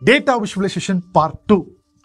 Data visualisation part 2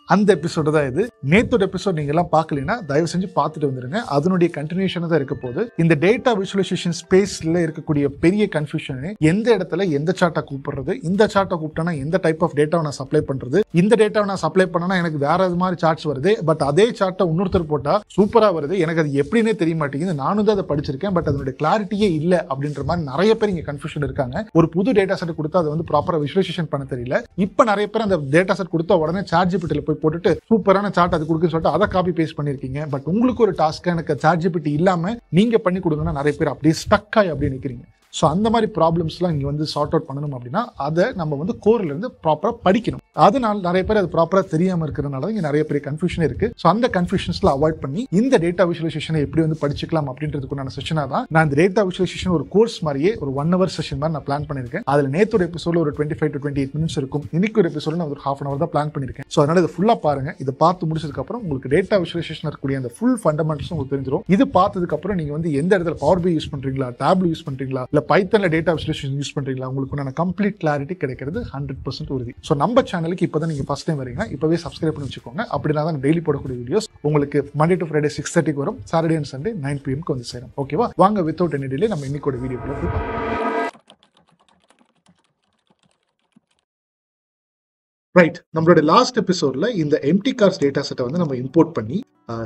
அந்த episode தான் இது. நேத்தோட எபிசோட் நீங்க எல்லாம் பார்க்கலனா தயவு செஞ்சு பார்த்துட்டு வந்துருங்க. அதனுடைய கண்டினியூஷன் தான் இருக்க போகுது. இந்த டேட்டா விஷுவலைசேஷன் ஸ்பேஸ்ல இருக்கக்கூடிய பெரிய கன்ஃபியூஷன், எந்த இடத்துல எந்த சார்ட்டை கூப்பிடுறது, இந்த சார்ட்டை கூப்பிட்டா எந்த டைப் ஆஃப் டேட்டாவை நான் சப்ளை பண்றது, இந்த டேட்டாவை நான் சப்ளை பண்ணனா எனக்கு வேற மாதிரி சார்ட்ஸ் வருது, பட் அதே சார்ட்டை இன்னொருத்தர் போட்டா சூப்பரா வருது, எனக்கு அது எப்படின்னே தெரிய மாட்டேங்குது, நானும் தான் அதை படிச்சிருக்கேன் பட் அதனுடைய கிளாரிட்டியே இல்ல அப்படின்ற மாதிரி நிறைய பேர் இங்க கன்ஃபியூஷன் இருக்காங்க. ஒரு புது டேட்டா செட் கொடுத்தா அதை வந்து ப்ராப்பரா விஷுவலைசேஷன் பண்ண தெரியல. இப்ப நிறைய பேர் அந்த டேட்டா செட் கொடுத்த உடனே ChatGPT போய் போட்டுட்டு சூப்பரான சார்ட் அது கொடுக்குன்னு சொல்லிட்டு அதை காப்பி பேஸ்ட் பண்ணிருக்கீங்க. பட் உங்களுக்கு ஒரு டாஸ்க் எனக்கு ChatGPT இல்லாம நீங்க பண்ணி கொடுங்கன்னா நிறைய பேர் அப்படியே ஸ்டக் ஆகி அப்படியே நிக்கிறீங்க. ஸோ அந்த மாதிரி ப்ராப்ளம்ஸ்லாம் இங்கே வந்து சார்ட் அவுட் பண்ணணும் அப்படின்னா அதை நம்ம வந்து கோர்ல இருந்து ப்ராப்பராக படிக்கணும். அதனால நிறைய பேர் அது ப்ராப்பராக தெரியாமல் இருக்கிறதுனால இங்கே நிறைய பெரிய கன்ஃபியூஷன் இருக்கு. ஸோ அந்த கன்ஃபியூஷன்ஸ்ல அவாய்ட் பண்ணி இந்த டேட்டா விஷுவலைசேஷனை எப்படி வந்து படிச்சுக்கலாம் அப்படின்றதுக்குண்டான செஷனாக தான் நான் இந்த டேட்டா விஷுவலைசேஷன் ஒரு கோர்ஸ் மாதிரியே ஒரு 1 hour செஷன் மாதிரி நான் பிளான் பண்ணியிருக்கேன். அதில் நேத்தோட எபிசோட ஒரு 25 to 28 minutes இருக்கும். இன்னைக்கு ஒரு எபிசோட நான் ஒரு ½ hour தான் பிளான் பண்ணியிருக்கேன். ஸோ அதனால இதை ஃபுல்லாக பாருங்க. இதை பார்த்து முடிச்சதுக்கு அப்புறம் உங்களுக்கு டேட்டா விஷுவலைசேஷன் இருக்கக்கூடிய அந்த ஃபுல் ஃபண்டமெண்டல்ஸ் உங்களுக்கு தெரிஞ்சிடும். இது பார்த்ததுக்கு அப்புறம் நீங்க வந்து எந்த இடத்துல பவர் பி யூஸ் பண்றீங்களா, டேப்லெட் யூஸ் பண்றீங்களா, இல்ல பைத்தன்ல டேட்டா விஷுவலைசேஷன் யூஸ் பண்றீங்களா, உங்களுக்கு கம்ப்ளீட் கிளாரிட்டி கிடைக்கிறது 100% உறுதி. ஸோ நம்ம சேனலுக்கு இப்போதான் நீங்க ஃபர்ஸ்ட் டைம் வரீங்க, இப்பவே சப்ஸ்கிரைப் பண்ணி வச்சுக்கோங்க. அப்படின்னா தான் டெய்லி போடக்கூடிய வீடியோஸ் உங்களுக்கு Monday to Friday 6:30 வரும், Saturday and Sunday 9 PM வந்து சேரும். ஓகேவா? வாங்க வித்தவுட் எனி டிலே நம்ம இன்னைக்கு வீடியோக்குள்ள போய் பார்க்கலாம். ரைட், நம்மளோட லாஸ்ட் எபிசோட்ல இந்த எம்டி கார்ஸ் டேட்டா செட்டை வந்து நம்ம இம்போர்ட் பண்ணி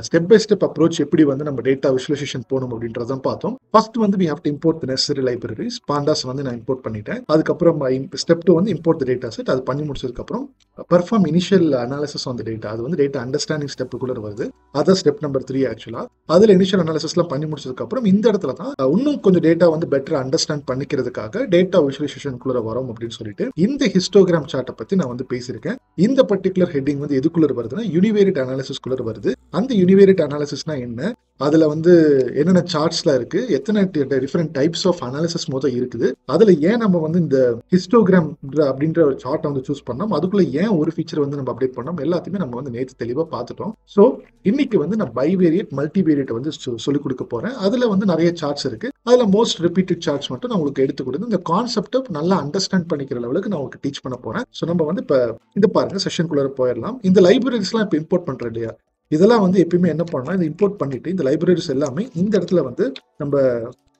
ஸ்டெப் பை ஸ்டெப் அப்ரோச் எப்படி வந்து நம்ம டேட்டா விஷுவலைசேஷன் போகணும் அப்படின்றதான் பார்த்தோம். ஃபர்ஸ்ட் வந்து we have to import the necessary libraries. பாண்டாஸ் வந்து நான் இம்போர்ட் பண்ணிட்டேன். அதுக்கப்புறம் ஸ்டெப் 2 வந்து import the data set. அது பண்ணி முடிச்சதுக்கு அப்புறம் perform initial analysis on the data. அது வந்து டேட்டா அண்டர்ஸ்டாண்டிங் ஸ்டெப்புக்குள்ள வருது. அதான் ஸ்டெப் நம்பர் 3 ஆக்சுவலா. அதுல இனிஷியல் அனாலிசிஸ்லாம் பண்ணி முடிச்சதுக்கு அப்புறம் இந்த இடத்துல தான் இன்னும் கொஞ்சம் டேட்டா வந்து பெட்டர் அண்டர்ஸ்டாண்ட் பண்ணிக்கிறதுக்காக டேட்டா விஷுவலைசேஷனுக்குள்ள வரும் அப்படின்னு சொல்லிட்டு இந்த ஹிஸ்டோகிராம் சார்ட்டை பத்தி நான் வந்து பேசியிருக்கேன். இந்த பர்டிகுலர் ஹெட்டிங் வந்து எதுக்குள்ள வருதுன்னா யூனிவேரியட் அனாலிசிஸ்குள்ள வருது. அந்த யூனிவேரியட் அனாலிசிஸ்னா என்ன, அதுல வந்து என்னென்ன சார்ட்ஸ்லாம் இருக்கு, எத்தனை டிஃபரெண்ட் டைப்ஸ் ஆஃப் அனாலிசிஸ் மொதல் இருக்குது, அதுல ஏன் நம்ம வந்து இந்த ஹிஸ்டோகிராம் அப்படின்ற ஒரு சார்ட்டை வந்து சூஸ் பண்ணோம், அதுக்குள்ள ஏன் ஒரு ஃபீச்சர் வந்து நம்ம அப்டேட் பண்ணோம், எல்லாத்தையுமே நம்ம வந்து நேற்று தெளிவாக பார்த்துட்டோம். ஸோ இன்னைக்கு வந்து நான் பைவேரியட் மல்டிவேரியட் வந்து சொல்லிக் கொடுக்க போறேன். அதுல வந்து நிறைய சார்ட்ஸ் இருக்கு. அதுல மோஸ்ட் ரிப்பீட்டட் சார்ட்ஸ் மட்டும் நான் உங்களுக்கு எடுத்து கொடுத்து இந்த கான்செப்டை நல்லா அண்டர்ஸ்டாண்ட் பண்ணிக்கிற லெவலுக்கு நான் உங்களுக்கு டீச் பண்ண போறேன். ஸோ நம்ம வந்து இப்போ இந்த பாருங்க செஷனுக்குள்ள போயிடலாம். இந்த லைப்ரரிஸ்லாம் இப்போ இம்போர்ட் பண்றேன் இல்லையா, இதெல்லாம் வந்து எப்பயுமே என்ன பண்ணலாம், இதை இம்போர்ட் பண்ணிட்டு இந்த லைப்ரரிஸ் எல்லாமே இந்த இடத்துல வந்து நம்ம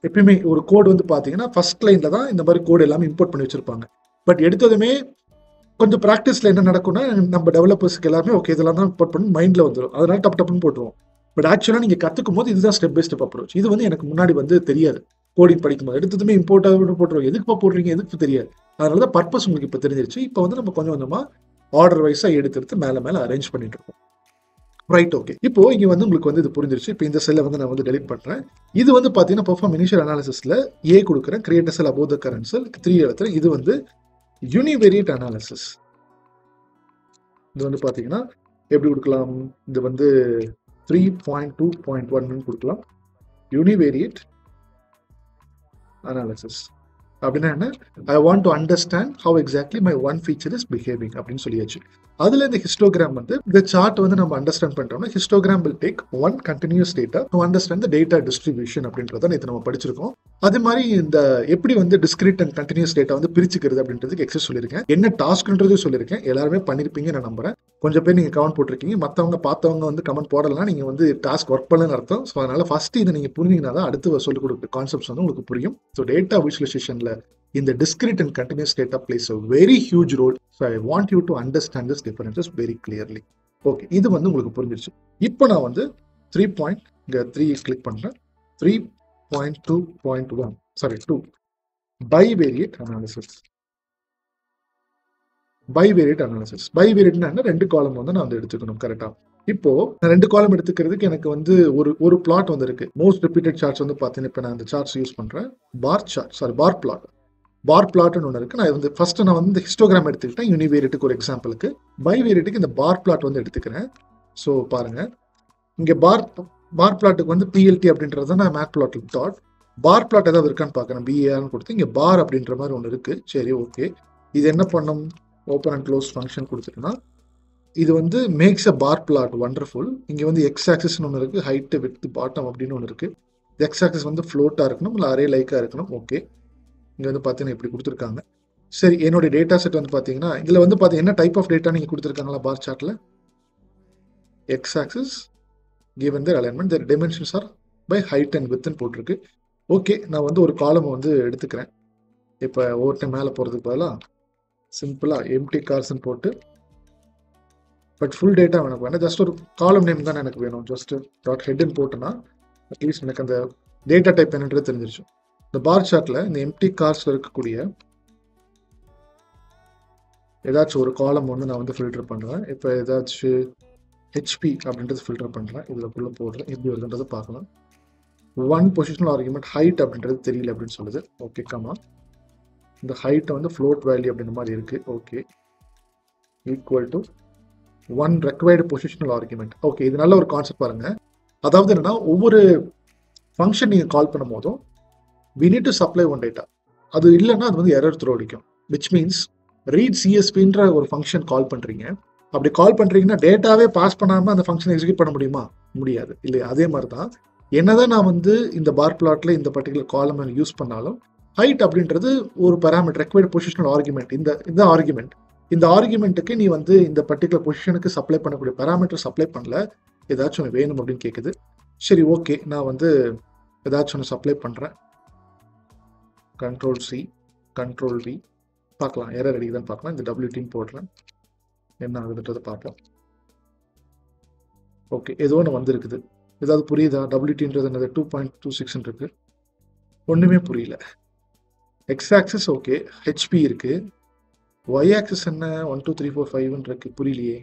எப்பயுமே ஒரு கோடு வந்து பாத்தீங்கன்னா ஃபர்ஸ்ட் லைன்ல தான் இந்த மாதிரி கோடு எல்லாமே இம்போர்ட் பண்ணி வச்சிருப்பாங்க. பட் எடுத்ததுமே கொஞ்சம் ப்ராக்டிஸ்ல என்ன நடக்கும்னா நம்ம டெவலப்பர்ஸ்க்கு எல்லாமே ஓகே இதெல்லாம் தான் இம்போர்ட் பண்ணி மைண்ட்ல வந்துடும், அதனால டப் டப்னு போட்டுருவோம். பட் ஆக்சுவலா நீங்க கத்துக்கும் போது இதுதான் ஸ்டெப் பை ஸ்டெப் அப்ரோச். இது வந்து எனக்கு முன்னாடி வந்து தெரியாது. கோடிங் படிக்கும்போது எடுத்ததுமே இம்போர்ட் போட்டுருவோம், எதுக்கு போடுறீங்க எதுக்கு தெரியாது. அதனாலதான் பர்பஸ் உங்களுக்கு இப்ப தெரிஞ்சிருச்சு. இப்போ வந்து நம்ம கொஞ்சம் கொஞ்சமா ஆர்டர் வைஸா எடுத்து மேல மேல அரேஞ்ச் பண்ணிட்டு இருக்கோம். Right, okay. இப்போ இங்க வந்து உங்களுக்கு வந்து இது புரிஞ்சிருச்சு. இப்போ இந்த செல்லை வந்து நான் வந்து டெலிட் பண்றேன். இது வந்து பாத்தீங்கன்னா பெர்ஃபார்ம் இனிஷியல் அனாலிசிஸ்ல ஏ கொடுக்குறேன், create cell above the current cell 3 எழுத்துறேன். இது வந்து யூனிவேரியட் அனாலிசிஸ். இது வந்து பாத்தீங்கன்னா எப்படி கொடுக்கலாம், இது வந்து 3.2.1 கொடுக்கலாம். யூனிவேரியட் அனாலிசிஸ் அப்படின்னா என்ன, I want to understand have exactly my one feature is behaving அப்படின்னு சொல்லியாச்சு. அதுல இந்த ஹிஸ்டோகிராம் வந்து இந்த சார்ட் வந்து நம்ம அண்டர்ஸ்டாண்ட் பண்ணிட்டோம்னா histogram will take one continuous data to understand the data distribution அப்படின்றத இது நம்ம படிச்சிருக்கோம். அதே மாதிரி இந்த எப்படி வந்து டிஸ்கிரீட் அண்ட் கண்டினியூஸ் டேட்டா வந்து பிரிச்சுக்கிறது அப்படின்றதுக்கு எக்ஸஸ் சொல்லியிருக்கேன், என்ன டாஸ்க்ன்றது சொல்லியிருக்கேன். எல்லாருமே பண்ணிருப்பீங்க நான் நம்புறேன். கொஞ்சம் பேர் நீங்க கமெண்ட் போட்டிருக்கீங்க, மற்றவங்க பார்த்தவங்க வந்து கமெண்ட் போடலாம், நீங்க வந்து டாஸ்க் ஒர்க் பண்ணலன்னு அர்த்தம். ஸோ அதனால ஃபர்ஸ்ட் இதை நீங்க புரிஞ்சீங்கன்னா தான் அடுத்து சொல்லிக் கொடுக்குற கான்செப்ட்ஸ் வந்து உங்களுக்கு புரியும். ஸோ டேட்டா விஷுவலைசேஷன்ல இந்த discrete and continuous data plays a very huge role. So I want you to understand this differences very clearly. Okay, இது வந்து உங்களுக்கு புரிஞ்சிருச்சு. இப்போ நான் வந்து 3 கிளிக் பண்றேன். 3.2.1 sorry 2 bivariate analysis. Bivariate analysis பைவேரியட்னா என்ன, 2 காலம் வந்து நான் வந்து எடுத்துக்கணும் கரெக்டா. இப்போ நான் 2 காலம் எடுத்துக்கிறதுக்கு எனக்கு வந்து ஒரு பிளாட் வந்து இருக்கு. மோஸ்ட் ரிப்பீட்டட் சார்ட்ஸ் வந்து பாத்தீங்கன்னா இப்போ நான் இந்த சார்ட்ஸ் யூஸ் பண்றேன். பார் பிளாட். பார் பிளாட்னு ஒன்று இருக்கு. நான் வந்து ஃபர்ஸ்ட் நான் வந்து ஹிஸ்டோகிராம் எடுத்துக்கிட்டேன் யூனிவேரியட்டுக்கு ஒரு எக்ஸாம்பிளுக்கு. பைவேரியட்டுக்கு இந்த பார் பிளாட் வந்து எடுத்துக்கிறேன். ஸோ பாருங்க இங்க பார் பிளாட்டுக்கு வந்து பிஎல்டி அப்படின்றத நான் மேட் பிளாட் டாட் பார் பிளாட் ஏதாவது இருக்கான்னு பார்க்குறேன். பிஏஆர்னு கொடுத்து இங்க பார் அப்படின்ற மாதிரி ஒன்று இருக்கு. சரி, ஓகே. இது என்ன பண்ணும், ஓப்பன் அண்ட் க்ளோஸ் ஃபங்க்ஷன் கொடுத்துட்டுனா இது வந்து makes a pair plot wonderful. இங்க வந்து எக்ஸ் ஆக்சிஸ்னு ஒன்று இருக்கு, ஹைட் வித் பாட்டம் அப்படின்னு ஒன்று இருக்கு. எக்ஸ் ஆக்சிஸ் வந்து ஃப்ளோட்டா இருக்கணும், இல்லை அரே லைக்கா இருக்கணும். ஓகே, இங்க வந்து பார்த்தீங்கன்னா இப்படி கொடுத்துருக்காங்க. சரி, என்னோட டேட்டா செட் வந்து பார்த்தீங்கன்னா இதில் வந்து என்ன டைப் ஆஃப் டேட்டா நீங்கள் கொடுத்துருக்காங்களா பார் சார்ட்டில்? X axis given their alignment their dimensions are by height and width ன்னு போட்டிருக்கு. ஓகே, நான் வந்து ஒரு காலம் வந்து எடுத்துக்கிறேன். இப்போ ஒவ்வொரு டைம் மேலே போகிறதுக்கு பதிலாக சிம்பிளாக எம்டி கார்ஸ்ன்னு போட்டு, பட் ஃபுல் டேட்டா எனக்கு வேணும், ஜஸ்ட் ஒரு காலம் நேம் தான் எனக்கு வேணும். ஜஸ்ட் டாட் ஹெட்னு போட்டோன்னா அட்லீஸ்ட் எனக்கு அந்த டேட்டா டைப் என்னன்றது தெரிஞ்சிருச்சு. இந்த பார் சார்ட்டில் இந்த எம்டி கார்ஸில் இருக்கக்கூடிய ஏதாச்சும் ஒரு காலம் வந்து நான் வந்து ஃபில்டர் பண்ணுறேன். இப்போ ஏதாச்சும் ஹெச்பி அப்படின்றது ஃபில்டர் பண்ணுறேன், இதுக்குள்ளே போடுறேன், எப்படி வருதுன்றதை பார்க்கலாம். ஒன் பொசிஷனல் ஆர்குமெண்ட் ஹைட் அப்படின்றது தெரியல அப்படின்னு சொல்லுது. ஓகே, கமா இந்த ஹைட்டை வந்து ஃப்ளோட் வேல்யூ அப்படின்ற மாதிரி இருக்குது. Okay, equal to one required positional argument. Okay, இது நல்ல ஒரு கான்செப்ட் பாருங்க. அதாவது என்னன்னா, ஒவ்வொரு ஃபங்க்ஷன் நீங்கள் கால் பண்ணும் போதும் we need to supply one data. அது இல்லைன்னா அது வந்து எரர் த்ரோ அடிக்கும். விச் மீன்ஸ் ரீட் சிஎஸ்பின்ற ஒரு ஃபங்க்ஷன் கால் பண்ணுறீங்க. அப்படி கால் பண்ணுறீங்கன்னா டேட்டாவே பாஸ் பண்ணாமல் அந்த ஃபங்க்ஷனை எக்ஸிக்யூட் பண்ண முடியுமா? முடியாது இல்லையா? அதே மாதிரி தான் என்னதான் நான் வந்து இந்த பார் பிளாட்ல இந்த பர்டிகுலர் காலம் யூஸ் பண்ணாலும் ஹைட் அப்படின்றது ஒரு பேராமீட்டர், ரெக்வயர்டு பொசிஷனல் ஆர்குமெண்ட். இந்த ஆர்குமெண்ட், இந்த ஆர்குமெண்ட்டுக்கு நீ வந்து இந்த பர்டிகுலர் பொசிஷனுக்கு சப்ளை பண்ணக்கூடிய பேராமீட்டர் சப்ளை பண்ணல, ஏதாச்சும் வேணும் அப்படின்னு கேட்குது. சரி, ஓகே, நான் வந்து ஏதாச்சும் ஒன்று சப்ளை பண்ணுறேன். கண்ட்ரோல் சி, கண்ட்ரோல் வி, பார்க்கலாம் எரர் அடிக்குதான்னு பார்க்கலாம். இந்த டபிள்யூடின்னு போடுறேன், என்ன ஆகுதுன்றதை பார்க்கலாம். ஓகே, ஏதோ ஒன்று வந்திருக்குது. ஏதாவது புரியுதா? டபிள்யூடின்றது என்னது 2.26 இருக்கு, ஒன்றுமே புரியல. எக்ஸ் ஆக்சிஸ் ஓகே, ஹெச்பி இருக்கு, ஒய் ஆக்சிஸ் என்ன 1 2 3 4 5 இருக்கு, புரியலையே.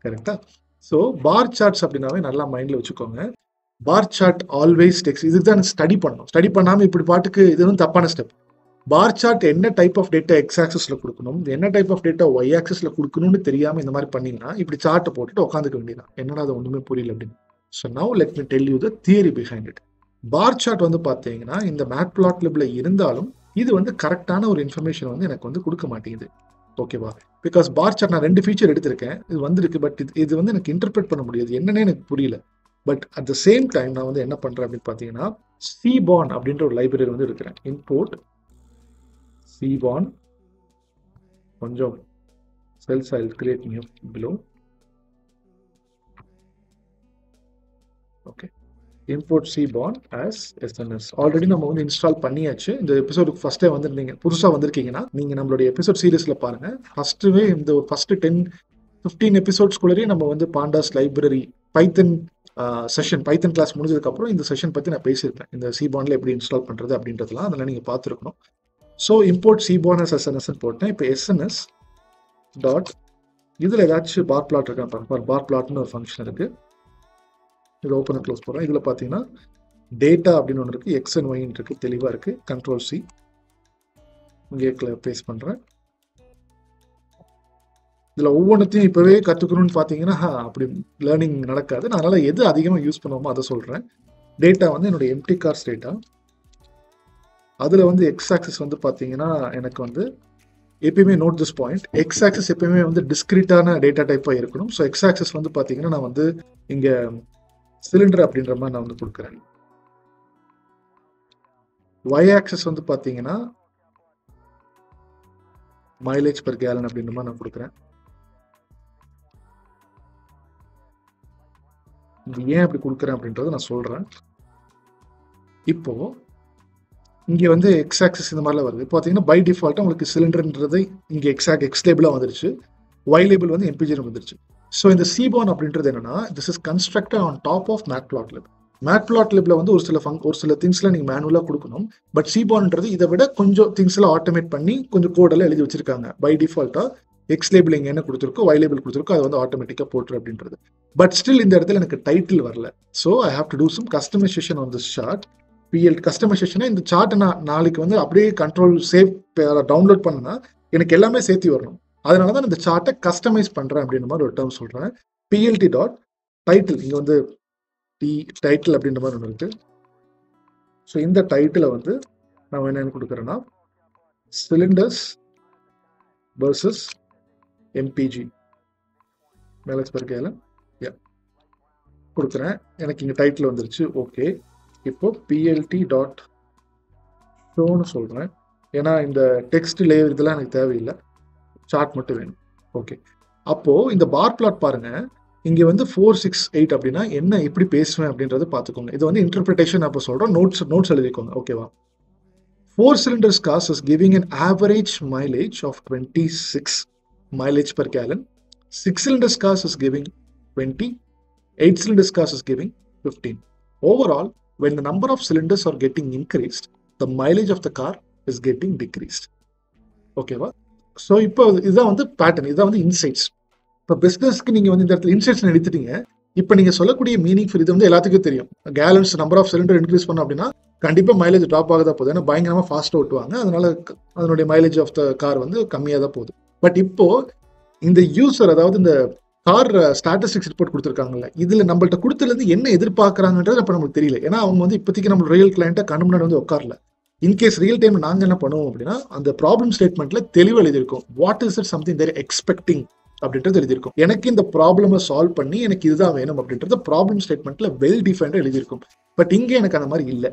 கரெக்டா? ஸோ பார் சார்ட்ஸ் அப்படின்னாவே நல்லா மைண்டில் வச்சுக்கோங்க. Bar chart always text. இதுக்கு தான் ஸ்டடி பண்ணணும். ஸ்டடி பண்ணாமல் இப்படி பாட்டுக்கு இது வந்து தப்பான ஸ்டெப். பார் சார்ட் என்ன டைப் ஆஃப் டேட்டா எக்ஸ் ஆக்சிஸ்ல கொடுக்கணும், என்ன டைப் ஆஃப் டேட்டா ஒய் ஆக்சிஸ்ல கொடுக்கணும்னு தெரியாமல் இந்த மாதிரி பண்ணீங்கன்னா இப்படி சார்ட்டை போட்டுட்டு உட்காந்துக்க வேண்டியதான். என்னடா அது ஒன்றுமே புரியல அப்படின்னு. So now let me tell you the theory behind it. Bar chart வந்து பார்த்தீங்கன்னா இந்த மேட்பிளாட்லிப்ல இருந்தாலும் இது வந்து கரெக்டான ஒரு இன்ஃபர்மேஷன் வந்து எனக்கு வந்து கொடுக்க மாட்டேங்குது. ஓகேவா? பிகாஸ் பார் சார்ட் நான் 2 ஃபீச்சர் எடுத்திருக்கேன், இது வந்திருக்கு, பட் இது வந்து எனக்கு இன்டர்பிரேட் பண்ண முடியாது, என்னன்னே எனக்கு புரியல. But at the same time நான் வந்து என்ன பண்றேன் அப்படின்னு பார்த்தீங்கன்னா, சிபான் அப்படின்ற ஒரு லைப்ரரி வந்து எடுக்கிறேன். இம்போர்ட் சிபான், கொஞ்சம் cells I will create new below. Okay, import cbon as SNS. Already நம்ம வந்து இன்ஸ்டால் பண்ணியாச்சு. இந்த எபிசோடுக்கு ஃபர்ஸ்டே வந்து நீங்க புதுசா வந்திருக்கீங்கன்னா நீங்க நம்மளுடைய எபிசோட் சீரிஸ்ல பாருங்க. ஃபர்ஸ்ட்வே இந்த ஒரு ஃபர்ஸ்ட் 10-15 எபிசோட்ஸ்குள்ளேயே நம்ம வந்து பாண்டாஸ் லைப்ரரி பைத்தன் செஷன், பைத்தன் கிளாஸ் முடிஞ்சதுக்கு அப்புறம் இந்த செஷன் பத்தி நான் பேசியிருப்பேன். இந்த சிபான்ல எப்படி இன்ஸ்டால் பண்றது அப்படின்றதுலாம் அதெல்லாம் நீங்க பார்த்துருக்கணும். So import Sifan as SNS போட்டேன். இப்போ SNS டாட் இதுல ஏதாச்சும் பார் பிளாட் இருக்கான்னு பார் பிளாட்னு ஒரு ஃபங்க்ஷன் இருக்கு. இது ஓப்பன் க்ளோஸ் போடுறேன். இதில் பார்த்தீங்கன்னா டேட்டா அப்படின்னு ஒன்று இருக்குது, எக்ஸ் அண்ட் ஒய்ன்னு இருக்குது, தெளிவாக இருக்குது. கண்ட்ரோல் சி இங்கே பேஸ்ட் பண்ணுறேன். இதில் ஒவ்வொன்றத்தையும் இப்போவே கற்றுக்கணும்னு பார்த்தீங்கன்னா அப்படி லேர்னிங் நடக்காது. நான் அதனால் எது அதிகமாக யூஸ் பண்ணுவோமோ அதை சொல்கிறேன். டேட்டா வந்து என்னுடைய எம்டி கார்ஸ் டேட்டா. அதில் வந்து எக்ஸ் ஆக்சிஸ் வந்து பார்த்தீங்கன்னா எனக்கு வந்து எப்பயுமே note this point, x axis எப்பயுமே வந்து டிஸ்கிரீட்டான டேட்டா டைப்பாக இருக்கணும். ஸோ எக்ஸ் ஆக்சிஸ் வந்து பார்த்தீங்கன்னா நான் வந்து இங்கே சிலிண்டர் அப்படின்ற மாதிரி நான் வந்து கொடுக்குறேன். ஒய் ஆக்சஸ் வந்து பார்த்தீங்கன்னா மைலேஜ் பெர் கேலன் அப்படின்ற மாதிரி நான் கொடுக்குறேன். இது ஏன் அப்படி கொடுக்குறேன் அப்படின்றத நான் சொல்றேன். இப்போ இங்கே வந்து எக்ஸ் ஆக்சஸ் இந்த மாதிரிலாம் வருது. இப்போ பார்த்தீங்கன்னா பை டிஃபால்ட்டாக உங்களுக்கு சிலிண்டர்ன்றது இங்கே எக்ஸ் லேபிளாக வந்துருச்சு, ஒய் லேபிள் வந்து எம்பிஜின்னு வந்துருச்சு. ஸோ இந்த சிபான் அப்படின்றது என்னன்னா, this is constructed on top of matplotlib. மேட்பிளாட்லிப்ல வந்து ஒரு சில திங்ஸ்லாம் நீங்கள் மேனுவலாக கொடுக்கணும். பட் சிபான்ன்றது இதை விட கொஞ்சம் திங்ஸ்லாம் ஆட்டோமேட் பண்ணி கொஞ்சம் கோடெல்லாம் எழுதி வச்சிருக்காங்க. பை டிஃபால்ட்டாக எக்ஸ் லேபிள் இங்கே என்ன கொடுத்துருக்கோ, ஒய் லேபிள் கொடுத்துருக்கோ, அது வந்து ஆட்டோமேட்டிக்காக போட்டுரு அப்படின்றது. பட் ஸ்டில் இந்த இடத்துல எனக்கு டைட்டில் வரல. So I have to do some customization on this chart. PL கஸ்டமைசேஷனை இந்த சார்ட்டை நான் நாளைக்கு வந்து அப்படியே கண்ட்ரோல் சேவ் டவுன்லோட் பண்ணா எனக்கு எல்லாமே சேர்த்து வரணும். அதனால தான் இந்த சார்ட்டை கஸ்டமைஸ் பண்ணுறேன் அப்படின்ற மாதிரி ஒரு டேர்ம் சொல்கிறேன். பிஎல்டி டாட் டைட்டில், இங்கே வந்து டைட்டில் அப்படின்ற மாதிரி ஒன்று இருக்குது. ஸோ இந்த டைட்டிலை வந்து நான் என்னென்னு கொடுக்குறேன்னா cylinders versus MPG miles per gallon கொடுக்குறேன். எனக்கு இங்கே டைட்டில் வந்துருச்சு. ஓகே, இப்போ பிஎல்டி டாட் ஷோன்னு சொல்கிறேன். ஏன்னா இந்த டெக்ஸ்ட் லேயர் இதெல்லாம் எனக்கு தேவையில்லை, சார்ட் மட்டும் வேணும். ஓகே, அப்போ இந்த பார் பிளாட் பாருங்க, இங்க வந்து 468 அப்படின்னா என்ன, எப்படி பேசுவேன் அப்படின்றத பார்த்துக்கோங்க. இது வந்து இன்டர்பிரிட்டேஷன் அப்போ சொல்றோம், நோட்ஸ் எழுதிக்கோங்க. ஓகேவா? 4 cylinders cars is giving an average mileage of 26 mileage per gallon. 6 cylinders cars is giving 20. 8 cylinders cars is giving 15. Overall, when the number of cylinders are getting increased, the mileage of the car is getting decreased. ஓகேவா? So இப்போ இதுதான் வந்து pattern, இதுதான் வந்து insights. இப்போ பிஸ்னஸ்க்கு நீங்கள் வந்து இந்த இடத்துல இன்சைட்ஸ் எடுத்துட்டீங்க. இப்போ நீங்கள் சொல்லக்கூடிய மீனிங்ஃபுல் இது வந்து எல்லாத்துக்கும் தெரியும். Gallons number of cylinder increase பண்ணோம் அப்படின்னா கண்டிப்பாக மைலேஜ் ட்ராப் ஆக தான் போகுது. ஏன்னா பயங்கரமாக ஃபாஸ்ட்டாக ஓட்டுவாங்க, அதனால அதனுடைய மைலேஜ் ஆஃப் த கார் வந்து கம்மியாக தான் போகுது. பட் இப்போ இந்த யூசர், அதாவது இந்த கார் ஸ்டாட்டிஸ்டிக்ஸ் ரிப்போர்ட் கொடுத்துருக்காங்கல்ல, இதுல நம்மள்ட்ட கொடுத்ததுலேருந்து என்ன எதிர்பார்க்குறாங்கன்றது அப்போ நமக்கு தெரியல. ஏன்னா அவங்க வந்து இப்போதைக்கு நம்ம ரியல் கிளைண்ட்டை கண்ணு முன்னாடி வந்து உட்காரல. இன்கேஸ் ரியல் டைம் நாங்கள் என்ன பண்ணுவோம் அப்படின்னா, அந்த ப்ராப்ளம் ஸ்டேட்மெண்ட்ல தெளிவு எழுதியிருக்கும். What is it something they're expecting அப்படின்றது எழுதியிருக்கும். எனக்கு இந்த ப்ராப்ளமை சால்வ் பண்ணி எனக்கு இதுதான் வேணும் அப்படின்றது ப்ராப்ளம் ஸ்டேட்மெண்ட்ல வெல் டிஃபைன்டாக எழுதியிருக்கும். பட் இங்கே எனக்கு அந்த மாதிரி இல்லை.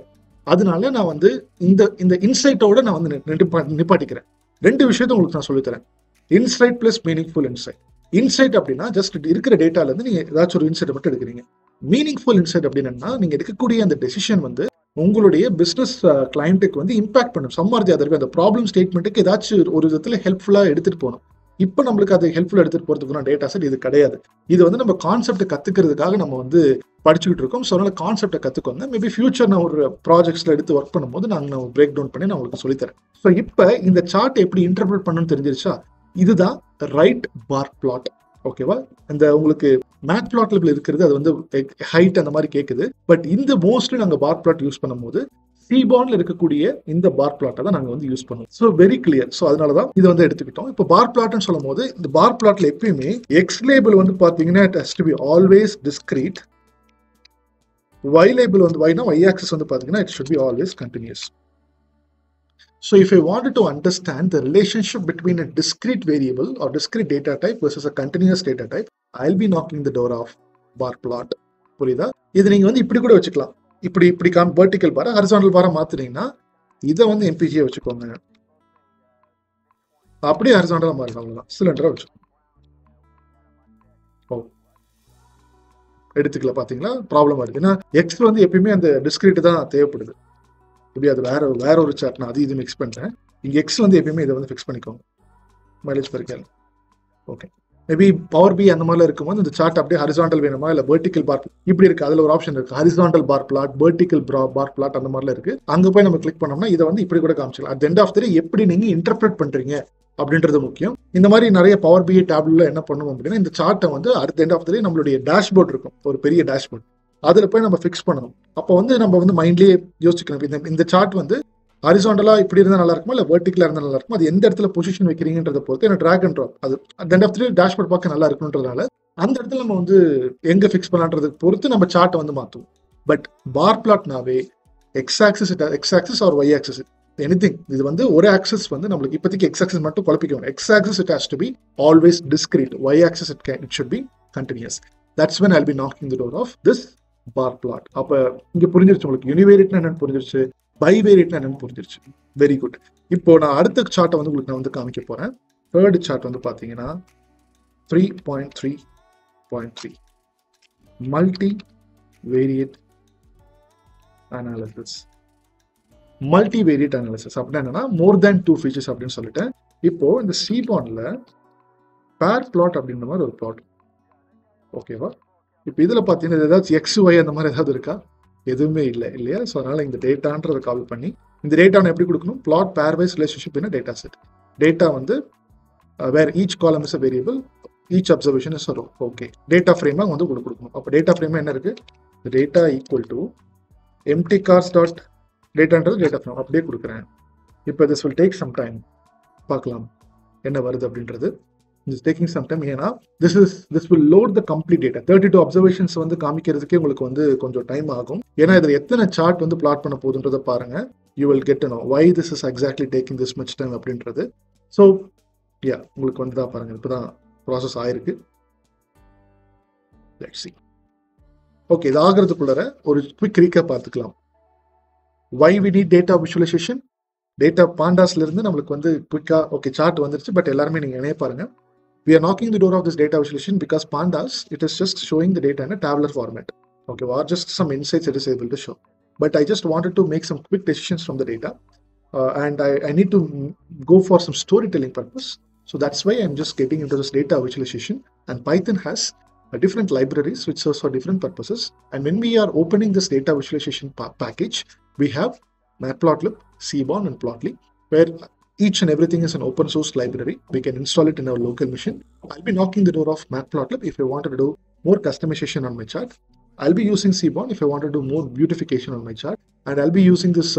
அதனால நான் வந்து இந்த இன்சைட்டோட நான் வந்து நிப்பாட்டிக்கிறேன். 2 விஷயத்த உங்களுக்கு நான் சொல்லித்தரேன். Inside plus meaningful inside. Inside அப்படின்னா ஜஸ்ட் இருக்கிற டேட்டால இருந்து நீங்க ஏதாச்சும் ஒரு இன்சைட் மட்டும் எடுக்கிறீங்க. மீனிங்ஃபுல் இன்சைட் அப்படின்னா நீங்க எடுக்கக்கூடிய அந்த டெசிஷன் வந்து உங்களுடைய பிசினஸ் கிளைண்ட்டுக்கு வந்து இம்பாக்ட் பண்ணும். சம்மார்த்தி அதற்கு அந்த ப்ராப்ளம் ஸ்டேட்மெண்ட்டுக்கு ஏதாச்சும் ஒரு விதத்துல ஹெல்ப்ஃபுல்லா எடுத்துட்டு போகணும். இப்போ நம்மளுக்கு அது ஹெல்ப்ஃபுல்லா எடுத்துட்டு போறதுக்குன்னா டேட்டா செட் இது கிடையாது. இது வந்து நம்ம கான்செப்ட் கத்துக்கிறதுக்காக நம்ம வந்து படிச்சுக்கிட்டு இருக்கோம். ஸோ அதனால கான்செப்டை கத்துக்கோங்க. மேபி ஃபியூச்சர் நான் ஒரு ப்ராஜெக்ட்ஸ்ல எடுத்து ஒர்க் பண்ணும்போது நான் பிரேக் டவுன் பண்ணி நான் உங்களுக்கு சொல்லித்தரேன். ஸோ இப்போ இந்த சார்ட் எப்படி இன்டர்பிரட் பண்ணணும்னு தெரிஞ்சிருச்சா? இதுதான் ரைட் பார் பிளாட். ஓகேவா? இந்த உங்களுக்கு மேட் பிளாட்ல இருக்கிறது அது வந்து ஹைட் அந்த மாதிரி கேட்குது. பட் இந்த மோஸ்ட்லி நாங்கள் பார் பிளாட் யூஸ் பண்ணும்போது சீபான்ல இருக்கக்கூடிய இந்த பார் பிளாட்டை தான் நாங்கள் வந்து யூஸ் பண்ணுவோம். So very clear. ஸோ அதனாலதான் இது வந்து எடுத்துக்கிட்டோம். இப்போ பார் பிளாட்னு சொல்லும் போது இந்த பார் பிளாட்ல எப்பயுமே எக்ஸ் லேபிள் வந்து பாத்தீங்கன்னா it has to be always discrete. Y label வந்து y axis வந்து பாத்தீங்கன்னா it should be always continuous. So if I wanted to understand the relationship between a discrete variable or discrete data type versus a continuous data type, I'll be knocking the door of bar plot. புரியுதா? இது நீங்க வந்து இப்படி கூட வச்சுக்கலாம். இப்படி vertical பாரா horizontal பாரா மாத்துனீங்கன்னா இதை வந்து MPG வச்சுக்கோங்க. அப்படியே ஹரிசாண்டலா மாறும், அவ்வளவுதான். சிலிண்டரா வச்சுக்கோங்க. எடுத்துக்கல, பாத்தீங்களா ப்ராப்ளம் வருது. ஏன்னா எக்ஸ் வந்து எப்பயுமே அந்த டிஸ்கிரீட் தான் தேவைப்படுது. இப்படி அது வேற ஒரு சார்ட் நான் இது மிக்ஸ் பண்றேன். இங்க எக்ஸ் வந்து எப்பயுமே இதை வந்து ஃபிக்ஸ் பண்ணிக்கோங்க. Mileage per gallon. Okay, maybe power B அந்த மாதிரிலாம் இருக்கும்போது இந்த சார்ட் அப்படியே ஹரிசாண்டல் வேணுமா இல்ல வெர்டிகல் பார் இப்படி இருக்கு, அதுல ஒரு ஆப்ஷன் இருக்கு, ஹரிசாண்டல் பார் பிளாட், வெர்டிகல் பார் பிளாட் அந்த மாதிரிலாம் இருக்கு. அங்க போய் நம்ம கிளிக் பண்ணோம்னா இதை வந்து இப்படி கூட காமிச்சிக்கலாம். அட் எண்ட் ஆஃப் த டே எப்படி நீங்க இன்டர்பிரட் பண்றீங்க அப்படின்றது முக்கியம். இந்த மாதிரி நிறைய பவர் பிஐ டேப்ல என்ன பண்ணுவோம் அப்படின்னா, இந்த சார்ட்டை வந்து அட் எண்ட் ஆஃப் த டே நம்மளுடைய டேஷ்போர்ட் இருக்கும், ஒரு பெரிய டேஷ்போர்ட், அதுல போய் நம்ம ஃபிக்ஸ் பண்ணணும். அப்போ வந்து நம்ம வந்து மைண்ட்லயே யோசிக்கணும், இந்த சார்ட் வந்து ஹரிசாண்டலா இப்படி இருந்தா நல்லா இருக்குமா இல்ல வெர்டிகலா இருந்தா நல்லா இருக்குமா, அது எந்த இடத்துல பொசிஷன் வைக்கிறீங்கன்றத பொறுத்து என்ன டிராக் அண்ட் ட்ராப் அது at end of the day dashboard பார்க்க நல்லா இருக்குன்றதுனால அந்த இடத்துல நம்ம வந்து எங்க ஃபிக்ஸ் பண்ணலான்றதுக்கு பொறுத்து நம்ம சார்ட்டை வந்து மாத்துவோம். பட் பார் பிளாட்னாவே X axis or Y axis anything, இது வந்து ஒரு ஆக்சிஸ் வந்து நம்மளுக்கு இப்போதைக்கு எக்ஸ் ஆக்சிஸ் மட்டும் குழப்பிக்கணும். X axis it has to be always discrete, Y axis it should be continuous. That's when I'll be knocking the door of this bar plot. அப்ப இங்க புரிஞ்சிருச்சு உங்களுக்கு, யூனிவேரியட்னா என்னன்னு புரிஞ்சிருச்சு, பைவேரியட்னா என்னன்னு புரிஞ்சிருச்சு. Very good. இப்போ நான் அடுத்த சார்ட்டை வந்து உங்களுக்கு நான் வந்து காமிக்க போறேன். தேர்ட் சார்ட் வந்து பாத்தீங்கன்னா 3.3.3 multi variate analysis. Multivariate analysis அப்படின்னா என்னன்னா மோர் தேன் 2 ஃபீச்சர்ஸ் அப்படின்னு சொல்லிட்டேன். இப்போ இந்த சீபான்ல பேர் பிளாட் அப்படின்ற மாதிரி ஒரு பிளாட், ஓகேவா? இப்போ இதுல பாத்தீங்கன்னா ஏதாச்சும் எக்ஸ் ஒய் அந்த மாதிரி ஏதாவது இருக்கா? எதுவுமே இல்லை இல்லையா? ஸோ அதனால இந்த டேட்டான்றதை கால் பண்ணி இந்த டேட்டா எப்படி கொடுக்கணும்? Plot pairwise relationship in data set. Data வந்து where each column is a variable, each observation is a row. Okay, data ஃப்ரேமாக வந்து கொடுக்கணும். அப்போ டேட்டா ஃப்ரேமா என்ன இருக்கு? Data equal to MT cars dot டேட்டான்றது டேட்டா ஃப்ரேம் அப்படியே கொடுக்குறேன். இப்போ this will take some time, பார்க்கலாம் என்ன வருது அப்படின்றது. This is taking some time. ஏன்னா this will load the complete data. 32 observations வந்து காமிக்கிறதுக்கே உங்களுக்கு வந்து கொஞ்சம் டைம் ஆகும். ஏன்னா இதில் எத்தனை சார்ட் வந்து பிளாட் பண்ண போகுதுன்றதை பாருங்க. You will get to know why this is exactly taking this much time அப்படின்றது. ஸோ யா, உங்களுக்கு வந்து தான் பாருங்க, இப்போதான் ப்ராசஸ் ஆயிருக்கு. Let's see. ஓகே, இது ஆகிறதுக்குள்ள ஒரு குவிக் ரீகேப் பார்த்துக்கலாம். Why we need data visualization? Data பாண்டாஸ்ல இருந்து நம்மளுக்கு வந்து குயிக்கா ஓகே சார்ட் வந்துருச்சு. பட் எல்லாருமே நீங்க இணைய பாருங்க. We are knocking the door of this data visualization because pandas, it is just showing the data in a tabular format. Okay, or just some insights it is able to show. But I just wanted to make some quick decisions from the data, and I need to go for some storytelling purpose. So that's why I'm just getting into this data visualization. And Python has different libraries which serves for different purposes. And when we are opening this data visualization package, we have Matplotlib, Seaborn, and Plotly, where each and everything is an open source library. We can install it in our local machine. I'll be knocking the door of Matplotlib if I wanted to do more customization on my chart. I'll be using Seaborn if I want to do more beautification on my chart. And I'll be using this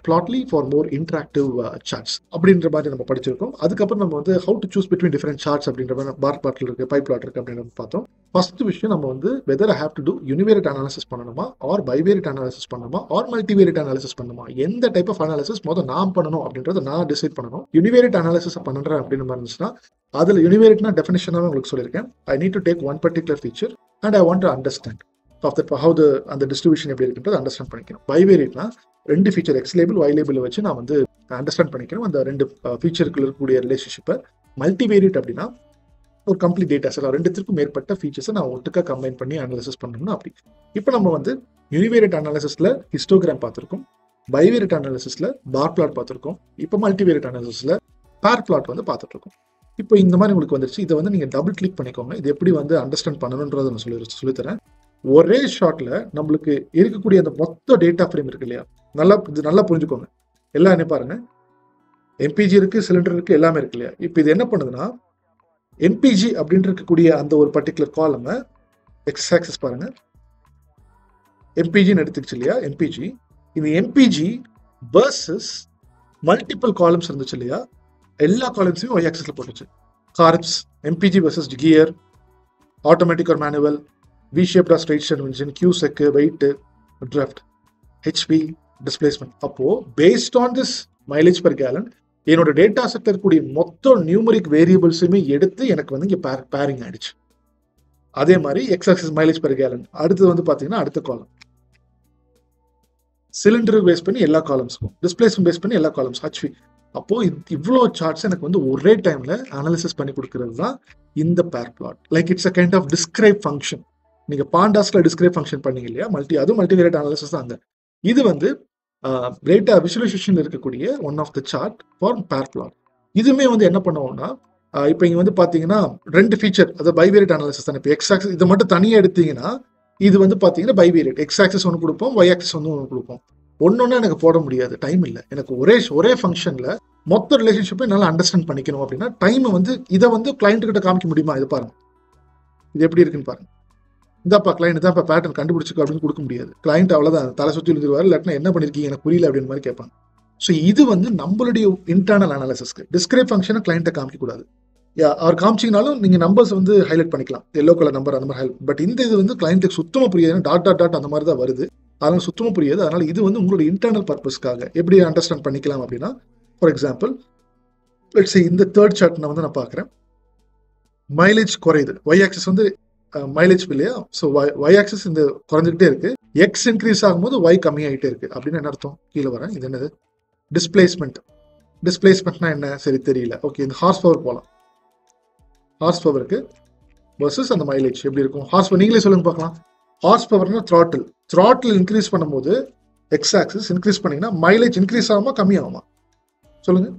Plotly for more interactive charts. அப்படின்ற மாதிரி நம்ம படிச்சிருக்கோம். அதுக்கப்புறம் நம்ம வந்து how to choose between different charts அப்படின்ற மாதிரி பார் பிளாட்ல இருக்கு, பை பிளாட் இருக்கு அப்படின்னு பார்த்தோம். ஃபர்ஸ்ட் விஷயம் நம்ம வந்து whether I have to do univariate analysis பண்ணணுமா or bivariate analysis பண்ணணுமா or multivariate analysis பண்ணணுமா, எந்த டைப் ஆஃப் அனாலிசிஸ் முதல்ல நான் பண்ணணும் அப்படின்றத நான் டிசைட் பண்ணணும். யூனிவேரியேட் அனாலிசிஸ் பண்ணுறேன் அப்படின்னு மாதிரி இருந்துச்சுன்னா அதில் யூனிவேரியேட்னா டெஃபினேஷனாக உங்களுக்கு சொல்லியிருக்கேன். I need to take one particular feature and I want to understand of that how the அந்த டிஸ்ட்ரிபியூஷன் எப்படி இருக்குன்றது அண்டர்ஸ்டாண்ட் பண்ணிக்கணும். பைவேரியேட்னா ரெண்டு feature x label y label வச்சு நான் வந்து அண்டர்ஸ்டாண்ட் பண்ணிக்கணும் அந்த ரெண்டு ஃபீச்சருக்குள்ள இருக்கக்கூடிய ரிலேஷன்ஷிப்பை. மல்டிவேரியேட் அப்படின்னா ஒரு கம்ப்ளீட் டேட்டா செட், ரெண்டுத்திற்கும் மேற்பட்ட ஃபீச்சர்ஸை நான் ஒட்டுக்கா கம்பைன் பண்ணி அனாலிசிஸ் பண்ணணும்னா அப்படி. இப்போ நம்ம வந்து யூனிவேரியேட் அனாலிசிஸ்ல ஹிஸ்டோகிராம் பார்த்துருக்கோம், பைவேரியேட் அனாலிசிஸ்ல பார் பிளாட் பார்த்துருக்கோம், இப்போ மல்டிவேரியேட் அனாலிசிஸ்ல பேர் பிளாட் வந்து பார்த்துட்டு இருக்கோம். இப்போ இந்த மாதிரி உங்களுக்கு வந்துருச்சு. இதை வந்து நீங்க டபுள் கிளிக் பண்ணிக்கோங்க. இது எப்படி வந்து அண்டர்ஸ்டாண்ட் பண்ணணுன்றதை நான் சொல்லித்தரேன். ஒரே ஷாட்ல நம்மளுக்கு இருக்கக்கூடிய அந்த மொத்த டேட்டா ஃப்ரேம் இருக்கு இல்லையா, நல்லா புரிஞ்சுக்கோங்க. எல்லாம் என்ன பாருங்க, எம்பிஜி இருக்கு, சிலிண்டர் இருக்கு, எல்லாமே இருக்கு இல்லையா. இப்போ இது என்ன பண்ணுதுன்னா எம்பிஜி அப்படின்னு இருக்கக்கூடிய அந்த ஒரு பர்டிகுலர் காலம் எக்ஸ் ஆக்சிஸ் பாருங்க, எம்பிஜின்னு எடுத்துக்கிச்சு இல்லையா. எம்பிஜி இந்த எம்பிஜி வர்சஸ் மல்டிபிள் காலம்ஸ் இருந்துச்சு இல்லையா, எல்லா காலம்ஸையும் ஒய் ஆக்சிஸ்ல போட்டுச்சு. Carbs, MPG versus gear, automatic or manual, V-shaped or straight state engine, Q-sec, weight, draft, HP, displacement. அப்போ based on this mileage per gallon என்னோட டேட்டா செட்ல இருக்கக்கூடிய மொத்த நியூமரிக் வேரியபிள்ஸுமே எடுத்து எனக்கு வந்து இங்க பேரிங் ஆயிடுச்சு. அதே மாதிரி X axis mileage per gallon, அடுத்தது வந்து பாத்தீங்கன்னா அடுத்த காலம் சிலிண்டர் பேஸ் பண்ணி எல்லா காலம்ஸ்க்கும், டிஸ்பிளேஸ்மெண்ட் பேஸ் பண்ணி எல்லா காலம்ஸ், ஹெச்வி. அப்போ இவ்வளோ சார்ட்ஸ் எனக்கு வந்து ஒரே டைம்ல அனாலிசிஸ் பண்ணி கொடுக்கறது தான் இந்த pair plot. Like it's a kind of describe function. நீங்க பாண்டாஸ்ல டிஸ்கிரைப் ஃபங்க்ஷன் பண்ணீங்க இல்லையா, அதுவும் மல்டிவேரியேட் அனாலிசிஸ் தான். இது வந்து டேட்டா விசுவலைசேஷன்ல இருக்கக்கூடிய one of the chart for pair plot. இதுவுமே வந்து என்ன பண்ணுவோம்னா இப்போ இங்க வந்து பாத்தீங்கன்னா ரெண்டு ஃபீச்சர், அது பைவேரியேட் அனாலிசிஸ் தான். இப்போ எக்ஸ் ஆக்சிஸ் இதை மட்டும் தனியாக எடுத்தீங்கன்னா இது வந்து பாத்தீங்கன்னா பைவேரியேட், எக்ஸ் ஆக்சிஸ் ஒன்று கொடுப்போம், ஒய் ஆக்சிஸ் வந்து ஒன்று கொடுப்போம். ஒன்னொன்னு எனக்கு போட முடியாது, டைம் இல்லை. எனக்கு ஒரே ஃபங்க்ஷன்ல மொத்த ரிலேஷன்ஷிப்பை என்னால் அண்டர்ஸ்டாண்ட் பண்ணிக்கணும் அப்படின்னா டைம் வந்து இதை வந்து கிளைண்ட் கிட்ட காமிக்க முடியுமா, இது பாருங்க, இது எப்படி இருக்குன்னு பாருங்க. இதாப்பா கிளைண்ட் தான் இப்போ பேட்டர்ன் கண்டுபிடிச்சிக்க அப்படின்னு கொடுக்க முடியாது. கிளைண்ட் அவ்வளோதான் தலை சுற்றி எழுதிருவாரு, இல்லாட்டினா என்ன பண்ணிருக்கீங்க எனக்கு புரியல அப்படின்னு மாதிரி கேட்பாங்க. ஸோ இது வந்து நம்மளுடைய இன்டர்னல் அனாலிசிஸ்க்கு டிஸ்கிரைப் ஃபங்க்ஷனை கிளைண்ட்டை காமிக்க கூடாது. அவர் காமிச்சிங்கனாலும் நீங்க நம்பர்ஸ் வந்து ஹைலைட் பண்ணிக்கலாம், எல்லோ கலர் நம்பர் அந்த மாதிரி ஹைலைட். பட் இந்த இது வந்து கிளைண்ட்டுக்கு சுத்தமாக புரியாது, டாட் அந்த மாதிரி தான் வருது, அதனால சுத்தமாக புரியாது. அதனால இது வந்து உங்களோட இன்டர்னல் பர்பஸ்க்காக எப்படி அண்டர்ஸ்டாண்ட் பண்ணிக்கலாம் அப்படின்னா, ஃபார் எக்ஸாம்பிள் லெட்ஸ் சே இந்த தேர்ட் சார்ட் நான் வந்து நான் பார்க்குறேன், மைலேஜ் குறையுது, ஒய் ஆக்சிஸ் வந்து மைலேஜ் இல்லையா. ஸோ ஒய் ஆக்சிஸ் இந்த குறைஞ்சிக்கிட்டே இருக்கு, எக்ஸ் இன்க்ரீஸ் ஆகும்போது ஒய் கம்மியாகிட்டே இருக்கு. அப்படின்னு என்ன அர்த்தம், கீழே வரேன். இது என்னது, டிஸ்பிளேஸ்மெண்ட்னா என்ன, சரி தெரியல. ஓகே, இந்த ஹார்ஸ் பவர் போகலாம். ஹார்ஸ் பவருக்கு வர்சஸ் அந்த மைலேஜ் எப்படி இருக்கும், ஹார்ஸ் பவர் நீங்களே சொல்லுங்க பார்க்கலாம். ஹார்ஸ் பவர்னா த்ராட்டில் இன்க்ரீஸ் பண்ணும்போது எக்ஸ் ஆக்சிஸ் இன்க்ரீஸ் பண்ணீங்கன்னா மைலேஜ் இன்க்ரீஸ் ஆகுமா கம்மியாகுமா சொல்லுங்க.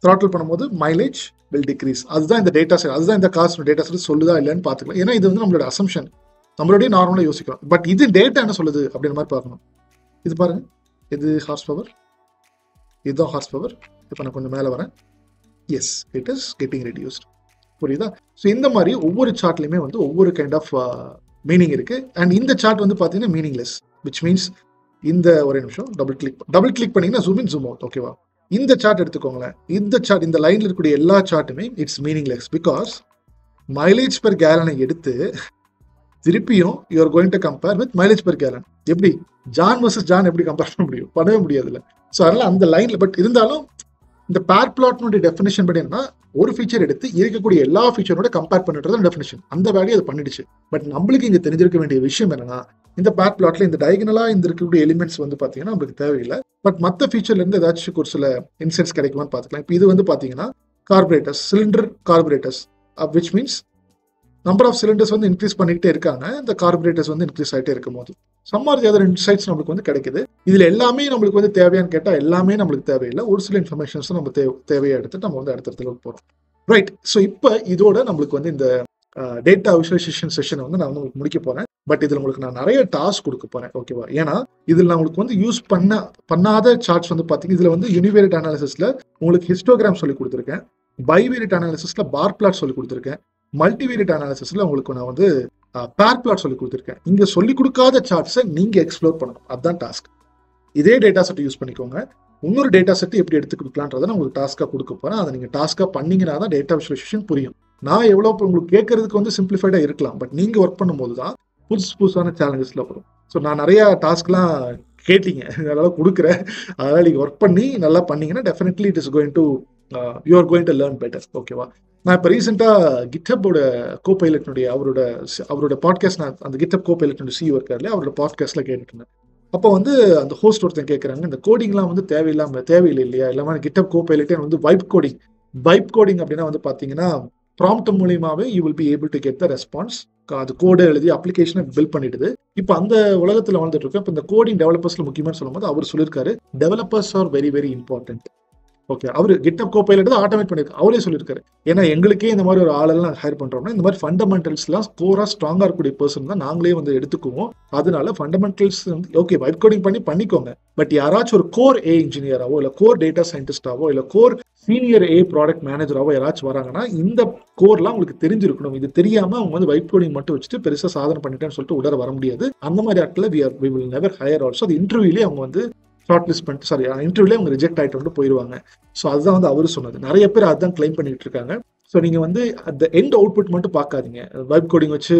த்ராட்டில் பண்ணும்போது மைலேஜ் வில் டிக்ரீஸ். அதுதான் இந்த டேட்டா செட், அதுதான் இந்த காஸ்ட் டேட்டா செட் சொல்லுதா இல்லைன்னு பார்த்துக்கலாம். ஏன்னா இது வந்து நம்மளோட அசம்ஷன், நம்மளுடைய நார்மலாக யோசிக்கிறோம். பட் இது டேட்டா என்ன சொல்லுது அப்படின்ற மாதிரி பார்க்கணும். இது பாருங்க, இது ஹார்ஸ் பவர், இதுதான் ஹார்ஸ் பவர். இப்போ நான் கொஞ்சம் மேலே வரேன், S it is getting reduced. புரியுதா? ஸோ இந்த மாதிரி ஒவ்வொரு சார்ட்லையுமே வந்து ஒவ்வொரு கைண்ட் ஆஃப் மீனிங் இருக்கு. அண்ட் இந்த சார்ட் வந்து பார்த்தீங்கன்னா மீனிங்லெஸ், விச் மீன்ஸ் இந்த ஒரே நிமிஷம் டபுள் கிளிக் பண்ணீங்கன்னா ஜூம் இன் ஜூம் அவுட். ஓகேவா? இந்த சார்ட் எடுத்துக்கோங்களேன், இந்த சார்ட் இந்த லைன்ல இருக்கக்கூடிய எல்லா சார்ட்டுமே it's meaningless. Because mileage per கேலனை எடுத்து திருப்பியும் you are going to compare with mileage per gallon. எப்படி ஜான் வர்சஸ் ஜான் எப்படி கம்பேர் பண்ண முடியும், பண்ணவே முடியாதுல்ல. ஸோ அதனால அந்த லைன்ல, பட் இருந்தாலும் இந்த பேர் பிளாட்னுடைய டெஃபினேஷன் படி என்ன, ஒரு ஃபீச்சர் எடுத்து இருக்கக்கூடிய எல்லா ஃபீச்சரோட கம்பேர் பண்ணிட்டு டெஃபினேஷன், அந்த வேலையை அது பண்ணிடுச்சு. பட் நம்மளுக்கு இங்க தெரிஞ்சிருக்க வேண்டிய விஷயம் என்னன்னா, இந்த பேர் பிளாட்ல இந்த டயகனலா இந்த இருக்கக்கூடிய எலிமெண்ட்ஸ் வந்து பாத்தீங்கன்னா நமக்கு தேவையில்லை. பட் மற்ற ஃபீச்சர்ல இருந்து ஏதாச்சும் ஒரு சில இன்சென்ட்ஸ் கிடைக்குமான்னு பாத்துக்கலாம். இப்போ இது வந்து பாத்தீங்கன்னா carburettors, cylinder carburettors, which means number of cylinders வந்து இன்க்ரீஸ் பண்ணிக்கிட்டே இருக்காங்க. இந்த கார்பரேட்டர்ஸ் வந்து இன்க்ரீஸ் ஆகிட்டே இருக்கும் போது some are the other insights நம்மளுக்கு வந்து கிடைக்குது. இதுல எல்லாமே நம்மளுக்கு வந்து தேவையான்னு கேட்டால் எல்லாமே நம்மளுக்கு தேவையில்லை. ஒரு சில இன்ஃபர்மேஷன்ஸ் நம்ம தேவையை எடுத்துட்டு நம்ம வந்து அடுத்த இடத்துல போறோம். ரைட். ஸோ இப்போ இதோட நம்மளுக்கு வந்து இந்த டேட்டா விஷுவலைசேஷன் செஷனை வந்து நான் வந்து முடிக்க போறேன். பட் இதுல உங்களுக்கு நான் நிறைய டாஸ்க் கொடுக்க போறேன். ஓகேவா? ஏன்னா இதுல நான் உங்களுக்கு வந்து யூஸ் பண்ணாத சார்ட்ஸ் வந்து பாத்தீங்கன்னா இதுல வந்து யூனிவேரியட் அனாலிசிஸ்ல உங்களுக்கு ஹிஸ்டோகிராம் சொல்லி கொடுத்துருக்கேன். பைவேரியட் அனாலிசிஸ்ல பார் பிளாட் சொல்லி கொடுத்துருக்கேன். மல்டிவேரியட் அனாலிசிஸ்ல உங்களுக்கு நான் வந்து பேர் பிளாட் சொல்லி கொடுத்துருக்கேன். இங்க சொல்லி கொடுக்காத சார்ட்ஸை நீங்க எக்ஸ்ப்ளோர் பண்ணணும். அதுதான் டாஸ்க். இதே டேட்டா செட் யூஸ் பண்ணிக்கோங்க. இன்னொரு டேட்டா செட் எப்படி எடுத்து கொடுக்கலான்றதை நான் உங்களுக்கு டாஸ்கா கொடுக்க போறேன். அதை நீங்க டாஸ்கா பண்ணீங்கன்னா தான் டேட்டா விஷுவலைசேஷன் புரியும். நான் எவ்வளவு உங்களுக்கு கேட்கறதுக்கு வந்து சிம்பிளிஃபைடா இருக்கலாம். பட் நீங்க ஒர்க் பண்ணும்போது தான் புதுசான சேலஞ்சஸ்ல வரும். ஸோ நான் நிறைய டாஸ்க்லாம் கேட்டீங்க, அதனால கொடுக்குறேன். அதனால நீங்க ஒர்க் பண்ணி நல்லா பண்ணீங்கன்னா definitely it is going to you are going to learn better. ஓகேவா? நான் இப்போ ரீசெண்டாக கிட்டப்போட கோபைலட்னுடைய அவரோட பாட்காஸ்ட், நான் அந்த கிட்டப் கோபைலட்னுடைய சிஇஓ இருக்காரு, அவரோட பாட்காஸ்ட்ல கேட்டுட்டு இருந்தேன். அப்போ வந்து அந்த ஹோஸ்ட் ஒருத்தன் கேட்குறாங்க, இந்த கோடிங்லாம் வந்து தேவையில்லை இல்லையா? இல்லாமல் கிட்டப் கோபைலட்டே வந்து வைப் கோடிங் அப்படின்னா வந்து பார்த்தீங்கன்னா ப்ராம்ப்ட் மூலியமாவே you will be able to get the response. அது கோடை எழுதி அப்ளிகேஷனை பில்ட் பண்ணிடுது. இப்போ அந்த உலகத்தில் வாழ்ந்துட்டு இருக்கோம். இப்போ இந்த கோடிங் டெவலப்பர்ஸ்ல முக்கியமாக சொல்லும்போது அவர் சொல்லியிருக்காரு, developers are very very important. Okay, அவரு கிட்டப் கோபைலட் தான் ஆட்டோமேட் பண்ணிருக்காரு, அவரே சொல்லியிருக்காரு. ஏன்னா எங்களுக்கே இந்த மாதிரி ஒரு ஆளெல்லாம் ஹையர் பண்றோம்னா இந்த மாதிரி ஃபண்டமெண்டல்ஸ்லாம் ஸ்கோரா ஸ்ட்ராங்கா இருக்கக்கூடிய பர்சன் தான் நாங்களே வந்து எடுத்துக்குவோம். அதனால ஃபண்டமெண்டல்ஸ் வந்து ஓகே வைப் கோடிங் பண்ணிக்கோங்க. பட் யாராச்சும் ஒரு கோர் ஏ இன்ஜினியராவோ இல்ல கோர் டேட்டா சயின்டிஸ்டாவோ இல்ல கோர் சீனியர் ஏ ப்ராடக்ட் மேனேஜராவோ யாராச்சும் வராங்கன்னா இந்த கோர்லாம் உங்களுக்கு தெரிஞ்சிருக்கணும். இது தெரியாம அவங்க வந்து வைப் கோடிங் மட்டும் வச்சுட்டு பெருசா சாதனை பண்ணிட்டேன்னு சொல்லிட்டு உடற வர முடியாது. அந்த மாதிரி ஆட்களை we will never hire also. அது இன்டர்வியூலேயே அவங்க வந்து ஷார்ட் லிஸ்ட் பண்ணிட்டு இன்டர்வியூலே அவங்க ரிஜெக்ட் ஆகிட்டு வந்து போயிடுவாங்க. ஸோ அதுதான் வந்து அவரு சொன்னது. நிறைய பேர் அதுதான் கிளைம் பண்ணிட்டு இருக்காங்க. ஸோ நீங்க வந்து அந்த எண்ட் அவுட்புட் மட்டும் பார்க்காதீங்க. வைப் கோடிங் வச்சு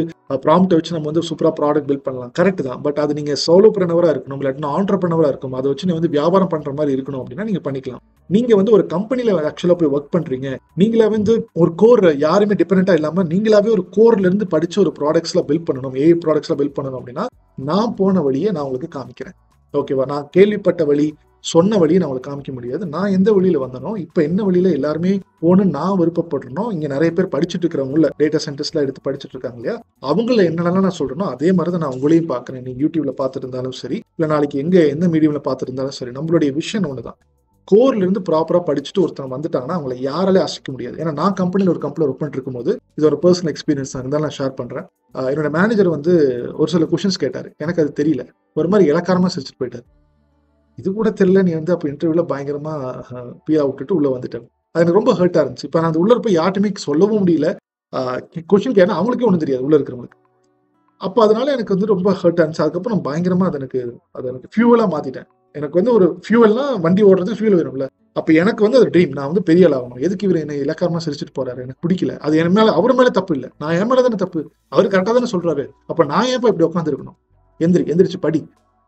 ப்ராம்ப்ட் வச்சு நம்ம வந்து சூப்பரா ப்ராடக்ட் பில்ட் பண்ணலாம், கரெக்ட் தான். பட் அது நீங்க சோலோப்ரனவரா இருக்கணும், இல்லாட்டினா ஆண்டர்பிரனவரா இருக்கும், அதை வச்சு நீங்க வந்து வியாபாரம் பண்ற மாதிரி இருக்கணும் அப்படின்னா நீங்க பண்ணிக்கலாம். நீங்க வந்து ஒரு கம்பெனில ஆக்சுவலா போய் ஒர்க் பண்றீங்க, நீங்களா வந்து ஒரு கோர் யாருமே டிபெண்டா இல்லாம நீங்களாவே ஒரு கோர்ல இருந்து படிச்சு ஒரு ப்ராடக்ட்ஸ்ல பில்ட் பண்ணணும், ஏஐ ப்ராடக்ட்ஸ்ல பில்ட் பண்ணணும் அப்படின்னா நான் போன வழியை நான் உங்களுக்கு காமிக்கிறேன். ஓகேவா? நான் கேள்விப்பட்ட வழி, சொன்ன வழியை நான் உங்களுக்கு காமிக்க முடியாது. நான் எந்த வழியில வந்தனோ இப்ப என்ன வழியில எல்லாருமே போகணும்னு நான் விருப்பப்படுறனோ, இங்க நிறைய பேர் படிச்சுட்டு இருக்கிறவங்கள டேட்டா சயின்டிஸ்ட்லாம் எடுத்து படிச்சுட்டு இருக்காங்க இல்லையா, அவங்கள என்னெல்லாம் நான் சொல்றேனோ அதே மாதிரி தான் நான் உங்களையும் பாக்குறேன். நீங்க யூடியூப்ல பார்த்துட்டு இருந்தாலும் சரி, இல்ல நாளைக்கு எந்த மீடியம்ல பார்த்துட்டு இருந்தாலும் சரி, நம்மளுடைய விஷன் ஒண்ணுதான். கோர்ல இருந்து ப்ராப்பரா படிச்சுட்டு ஒருத்தர் வந்துட்டாங்கன்னா அவங்களை யாராலே அசைக்க முடியாது. ஏன்னா நான் ஒரு கம்பெனில ஒர்க் பண்ணிட்டு இருக்கும்போது இது ஒரு பர்சனல் எக்ஸ்பீரியன்ஸ் இருந்தாலும் நான் ஷேர் பண்றேன். என்னோட மேனேஜர் வந்து ஒரு சில கொஸ்டின்ஸ் கேட்டாரு, எனக்கு அது தெரியல, ஒரு மாதிரி இலக்காரமா சிரிச்சுட்டு போயிட்டாரு. இது கூட தெரியல, நீ வந்து அப்போ இன்டர்வியூல பயங்கரமா பியா விட்டுட்டு உள்ள வந்துட்டேன். அது எனக்கு ரொம்ப ஹர்ட்டா இருந்துச்சு. இப்போ நான் அந்த உள்ள போய் யார்ட்டுமே சொல்லவும் முடியல. கொஸ்டின் கேட்டா அவங்களுக்கே ஒன்றும் தெரியாது உள்ள இருக்கிறவங்களுக்கு. அப்போ அதனால எனக்கு வந்து ரொம்ப ஹர்ட் ஆச்சு. அதுக்கப்புறம் நான் பயங்கரமா அது எனக்கு ஃபியூவலா மாத்திட்டேன். எனக்கு வந்து ஒரு ஃபியூவல்னா வண்டி ஓடுறதுக்கு ஃபியூல் வேணும்ல. அப்ப எனக்கு வந்து அது ட்ரீம், நான் வந்து பெரிய ஆள் ஆகணும். எதுக்கு இவர் என்ன இலக்காரமா சிரிச்சுட்டு போறாரு, எனக்கு பிடிக்கல. அது என் மேல, அவர் மேல தப்பு இல்ல, நான் என் மேல தானே தப்பு. அவரு கரெக்டா தானே சொல்றாரு. அப்ப நான் ஏன் இப்படி உட்காந்து இருக்கணும்? எந்திரிச்சு படி.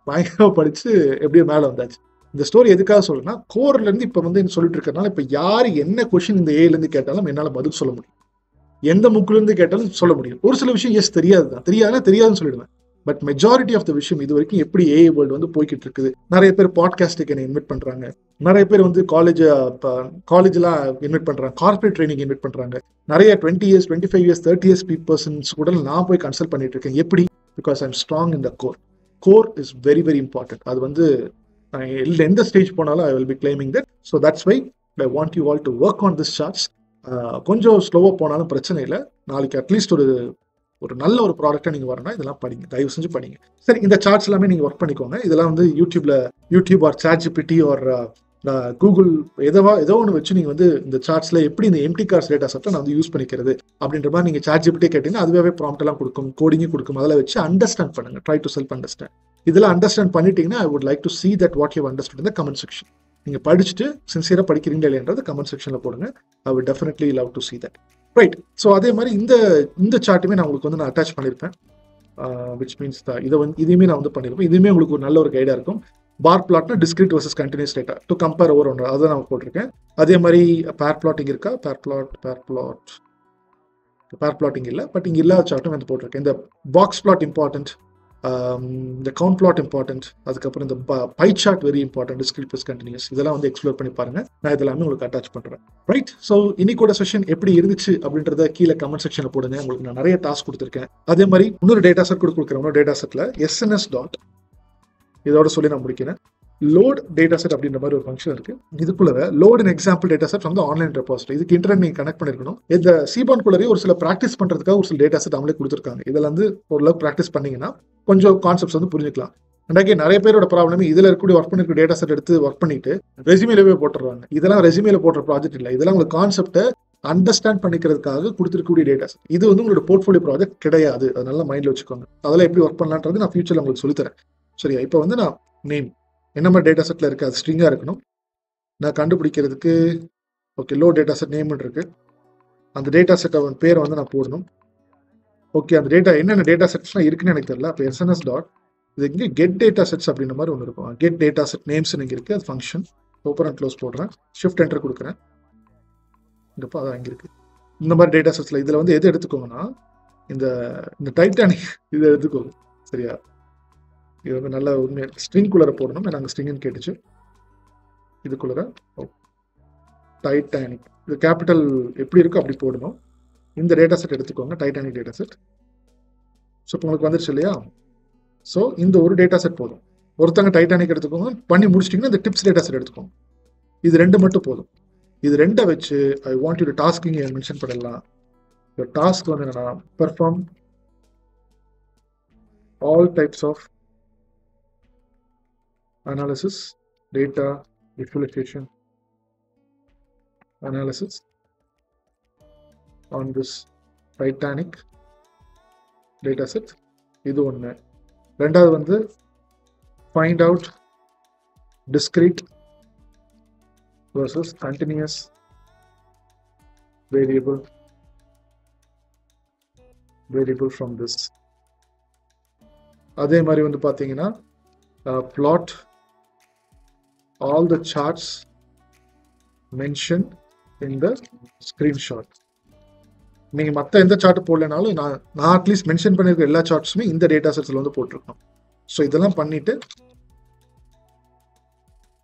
பயங்கரமா படிச்சு எப்படியோ மேல வந்தாச்சு. இந்த ஸ்டோரி எதுக்காக சொல்றேன்னா, கோர்ல இருந்து இப்ப வந்து சொல்லிட்டு இருக்கறனால இப்ப யாரு என்ன கொஸ்டின் இந்த ஏல இருந்து கேட்டாலும் என்னால பதில் சொல்ல முடியும். எந்த முக்குல இருந்து கேட்டாலும் சொல்ல முடியும். ஒரு சில விஷயம் எஸ் தெரியாதுன்னு சொல்லிடுவேன். பட் மெஜாரிட்டி ஆஃப் த விஷயம் இது வரைக்கும் எப்படி ஏஐ வேர்ல்டு வந்து போய்கிட்டு இருக்குது. நிறைய பேர் பாட்காஸ்டுக்கு என்ன இன்வைட் பண்றாங்க, நிறைய பேர் வந்து காலேஜ்லாம் இன்வைட் பண்றாங்க, கார்பரேட் ட்ரைனிங் இன்வைட் பண்றாங்க. நிறைய 20 years 25 years 30 years பர்சன்ஸ் கூட நான் போய் கன்சல்ட் பண்ணிட்டு இருக்கேன். எப்படி? Because I am strong in the core is very very important. அது வந்து எந்த ஸ்டேஜ் போனாலும் I will be claiming that. So that's why I want you all to work on this charts. கொஞ்சம் ஸ்லோவா போனாலும் பிரச்சனை இல்லை. நாளைக்கு அட்லீஸ்ட் ஒரு நல்ல ஒரு ப்ராடக்டா நீங்க வரணும், இதெல்லாம் படிங்க, தயவு செஞ்சு படிங்க. சரி, இந்த சார்ட்ஸ் எல்லாமே நீங்க ஒர்க் பண்ணிக்கோங்க. இதெல்லாம் வந்து YouTube or ChatGPT or Google ஏதோ ஒன்று வச்சு நீங்க வந்து இந்த சார்ட்ஸ்ல எப்படி இந்த எம்டி கார்ஸ் டேட்டா செட்டை நான் வந்து யூஸ் பண்ணிக்கிறது அப்படின்ற மாதிரி நீங்க ChatGPT கேட்டீங்கன்னா அதுவே ப்ராம்ப்ட் எல்லாம் கொடுக்கும், கோடிங்கும் கொடுக்கும். அதெல்லாம் வச்சு அண்டர்ஸ்டாண்ட் பண்ணுங்க. Try to self understand. இதெல்லாம் அண்டர்ஸ்டாண்ட் பண்ணிட்டீங்கன்னா I would like to see that what you have understood in the comment section. நீங்க படிச்சுட்டு சின்சியரா படிக்கிறீங்களா இல்லைன்றது கமெண்ட் செக்ஷன்ல போடுங்க. I would definitely love to see that. Right. So அதே மாதிரி இந்த சார்ட்டுமே நான் உங்களுக்கு வந்து நான் அட்டாச் பண்ணியிருப்பேன். விச் மீன்ஸ் இதையுமே நான் வந்து பண்ணியிருப்பேன். இதுவுமே உங்களுக்கு ஒரு நல்ல ஒரு கைடாக இருக்கும். பார் பிளாட்னா discrete versus continuous data to compare over ஒன்று, அதை நான் போட்டிருக்கேன். அதே மாதிரி பேர் பிளாட்டிங் இருக்கா? பேர் பிளாட்டிங் இல்லை, பட் இங்கே இல்லாத சார்ட்டும் வந்து போட்டிருக்கேன். இந்த பாக்ஸ் பிளாட் இம்பார்ட்டன்ட், இந்த கவுண்ட் பிளாட் இம்பார்ட்டன்ட், அதுக்கப்புறம் இந்த pie chart very important, discrete plus continuous, இதெல்லாம் வந்து எக்ஸ்ப்ளோர் பண்ணி பாருங்க. நான் இதெல்லாமே உங்களுக்கு அட்டாச் பண்றேன். ரைட், ஸோ இன்னைக்கோட செஷன் எப்படி இருந்துச்சு அப்படின்றத கீழே கமெண்ட் செக்ஷன்ல போடுங்க. உங்களுக்கு நான் நிறைய டாஸ்க் கொடுத்துருக்கேன். அதே மாதிரி இன்னொரு டேட்டா செட் கூட கொடுக்குறேன். இன்னொரு டேட்டா செட்ல SNS டாட் இதோட சொல்லி நான் முடிக்கிறேன். லோட் டேட்டா செட் அப்படின்ற மாதிரி ஒரு ஃபங்க்ஷன் இருக்கு. இதுக்குள்ள load and example data set வந்து ஆன்லைன் ரெபாசிட்டரி. இதுக்கு இன்டர்நெட் நீங்க கனெக்ட் பண்ணிருக்கணும். இந்த சிபான் குள்ளரே ஒரு சில ப்ராக்டிஸ் பண்றதுக்காக ஒரு சில டேட்டா செட் அவங்களே கொடுத்துருக்காங்க. இதுல வந்து ஓரளவுக்கு ப்ராக்டிஸ் பண்ணீங்கன்னா கொஞ்சம் கான்செப்ட்ஸ் வந்து புரிஞ்சுக்கலாம். அன்றைக்கி நிறைய பேரோட ப்ராப்ளம் இதுல இருக்கக்கூடிய ஒர்க் பண்ணிருக்க டேட்டா செட் எடுத்து ஒர்க் பண்ணிட்டு ரெசியூமேலவே போட்டுறாங்க. இதெல்லாம் ரெசியூமேல போடுற ப்ராஜெக்ட் இல்லை. இதெல்லாம் உங்களுக்கு கான்செப்டை அண்டர்ஸ்டாண்ட் பண்ணிக்கிறதுக்காக கொடுத்துருக்கக்கூடிய டேட்டா செட். இது வந்து உங்களோட போர்ட்ஃபோலியோ ப்ராஜெக்ட் கிடையாது. அது நல்லா மைண்ட்ல வச்சுக்கோங்க. அதெல்லாம் எப்படி ஒர்க் பண்ணலான்றது நான் ஃபியூச்சர்ல உங்களுக்கு சொல்லித்தரேன். சரியா? இப்போ வந்து நான் நேம் என்ன மாதிரி டேட்டா செட்ல இருக்கு, அது ஸ்ட்ரிங்கா இருக்கணும். நான் கண்டுபிடிக்கிறதுக்கு okay low data set name இருக்கு. அந்த டேட்டா செட் பேரை வந்து நான் போடணும். ஓகே, அந்த டேட்டா என்னென்ன டேட்டா செட்ஸ்லாம் இருக்குன்னு எனக்கு தெரியல. அப்போ SNS டாட் இது இங்கே கெட் டேட்டா செட்ஸ் அப்படின்ற மாதிரி ஒன்று இருக்கும். கெட் டேட்டா செட் நேம்ஸ் இங்கே இருக்கு. அது ஃபங்க்ஷன் ஓப்பன் அண்ட் க்ளோஸ் போடுறேன். ஷிஃப்ட் என்டர் கொடுக்குறேன். இங்கப்பா அதான் இங்கே இருக்கு. இந்த மாதிரி டேட்டா செட்ஸ்ல இதில் வந்து எது எடுத்துக்கோங்கன்னா இந்த டைட்டானிக் இதை எடுத்துக்கோங்க. சரியா? இது வந்து நல்ல உண்மையாக ஸ்ட்ரிங்குள்ளர போடணும். நாங்கள் ஸ்ட்ரிங்னு கேட்டுச்சு. இதுக்குள்ளர டைட்டானிக் இது கேபிட்டல் எப்படி இருக்கோ அப்படி போடணும். இந்த டேட்டா செட் எடுத்துக்கோங்க, டைட்டானிக் டேட்டா செட். ஸோ இப்போ உங்களுக்கு வந்துருச்சு இல்லையா? ஸோ இந்த ஒரு டேட்டா செட் போதும். ஒருத்தங்க டைட்டானிக் எடுத்துக்கோங்க. பண்ணி முடிச்சிட்டிங்கன்னா இந்த டிப்ஸ் டேட்டா செட் எடுத்துக்கோங்க. இது ரெண்டு மட்டும் போதும். இது ரெண்டை வச்சு ஐ வாண்ட் யூ டாஸ்க் இங்கே மென்ஷன் பண்ணிடலாம். டாஸ்க் வந்து என்னன்னா perform all types of analysis, data visualization, analysis on this Titanic data set. இது ஒன்று. ரெண்டாவது வந்து find out discrete versus continuous variable from this. அதே மாதிரி வந்து பார்த்தீங்கன்னா plot all the charts mentioned in the screenshot. நீங்க மற்ற எந்த சார்ட் போடலனாலும் நான் அட்லீஸ்ட் மென்ஷன் பண்ணிருக்க எல்லா சார்ட்ஸுமே இந்த டேட்டா செட்ஸ்ல வந்து போட்டிருக்கோம். ஸோ இதெல்லாம் பண்ணிட்டு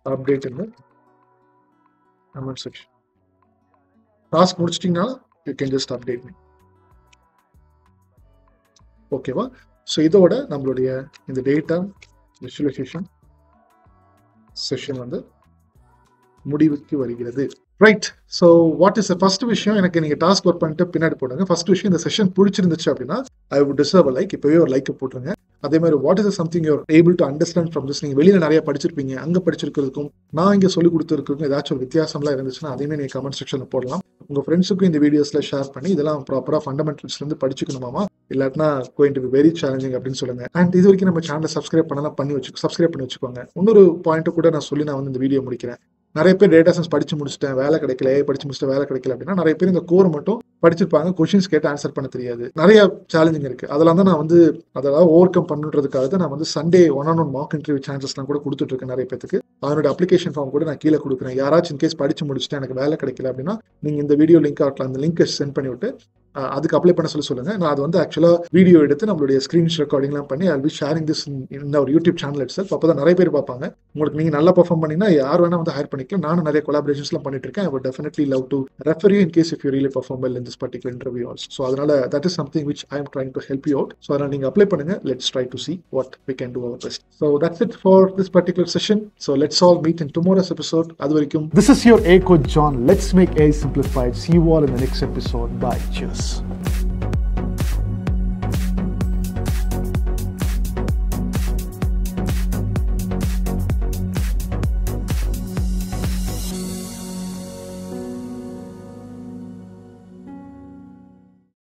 அப்டேட் இந்த கமெண்ட் செக்ஷன். டாஸ்க் முடிச்சிட்டீங்கன்னா you can just update me. ஓகேவா? ஸோ இதோட நம்மளுடைய இந்த டேட்டா விஷுவலைசேஷன் செஷன் வந்து முடிவுக்கு வருகிறது. Right, so what is first விஷயம், எனக்கு நீங்க டாஸ்க் ஒர்க் பண்ணிட்டு பின்னாடி போடுங்க. ஃபர்ஸ்ட் விஷயம், இந்த செஷன் பிடிச்சிருந்துச்சு அப்படின்னா I would deserve a like. இப்பவே ஒரு லைக் போட்டுருங்க. அதே மாதிரி what is something you're able to understand from this. நீங்க வெளியில நிறைய படிச்சிருப்பீங்க, அங்க படிச்சிருக்கிறதுக்கும் நான் இங்க சொல்லி கொடுத்துருக்கும் ஏதாச்சும் ஒரு வித்தியாசம்லாம் இருந்துச்சுன்னா அதையுமே நீங்க கமெண்ட் செக்ஷன்ல போடலாம். உங்க ஃப்ரெண்ட்ஸுக்கும் இந்த வீடியோஸ்ல ஷேர் பண்ணி இதெல்லாம் ப்ராப்பரா ஃபண்டமெண்டல்ஸ்ல இருந்து படிச்சுக்கணுமாமா, இல்லாட்டினா going to be very challenging அப்படின்னு சொல்லுங்க. அண்ட் இது வரைக்கும் நம்ம சேனலை சப்ஸ்கிரைப் பண்ணலாம், சப்ஸ்கிரைப் பண்ணி வச்சுக்கோங்க. இன்னொரு பாயிண்ட் கூட நான் சொல்லி நான் வந்து இந்த வீடியோ முடிக்கிறேன். நிறைய பேர் டேட்டா சயின்ஸ் படிச்சு முடிச்சிட்டேன் வேலை கிடைக்கல, படிச்சு முடிச்சுட்டு வேலை கிடைக்கல அப்படின்னா நிறைய பேர் இந்த கோர் மட்டும் படிச்சிருப்பாங்க, கொஸ்டின்ஸ் கேட்டு ஆன்சர் பண்ண தெரியாது. நிறைய சேலஞ்சிங் இருக்கு. அதெல்லாம் தான் நான் வந்து அதெல்லாம் ஓவர் கம் பண்ணுறதுக்காக தான் நான் வந்து சண்டே ஒன் மார்க் இன்டர்வியூ சான்சஸ்லாம் கூட கொடுத்துட்டு இருக்கேன் நிறைய பேருக்கு. அதனோட அப்ளிகேஷன் ஃபார்ம் கூட நான் கீழே கொடுக்குறேன். யாராச்சும் இன்கேஸ் படிச்சு முடிச்சுட்டு எனக்கு வேலை கிடைக்கல அப்படின்னா நீங்க இந்த வீடியோ லிங்க் ஆகலாம், அந்த லிங்க் சென்ட் பண்ணி விட்டு அதுக்கு அப்ளை பண்ண சொல்லுங்க. நான் அது வந்து ஆக்சுவலா வீடியோ எடுத்து நம்மளுடைய ஸ்கிரீன் ரெக்கார்டிங்லாம் பண்ணி ஐ வில் ஷேரிங் திஸ் இந்த ஒரு யூடியூப் சேனல் இட்செல்ஃப். அப்பதான் நிறைய பேர் பார்ப்பாங்க. உங்களுக்கு நீங்க நல்லா பெர்ஃபார்ம் பண்ணீங்கன்னா யார் வேணா வந்து ஹையர் பண்ணிக்கலாம். நானும் நிறைய கொலாபரேஷன்ஸ்லாம் பண்ணிட்டு இருக்கேன். I would definitely love to refer you in case if you really perform well in this particular interview also. So அதனால that is something which I am trying to help you out. So அதனால நீங்க apply பண்ணுங்க. Let's try to see what we can do our best. So that's it for this particular session. So let's all meet in tomorrow's episode. அது வரைக்கும் this is your A Coach John. Let's make AI simplified. See you all in the next episode. Bye. Cheers.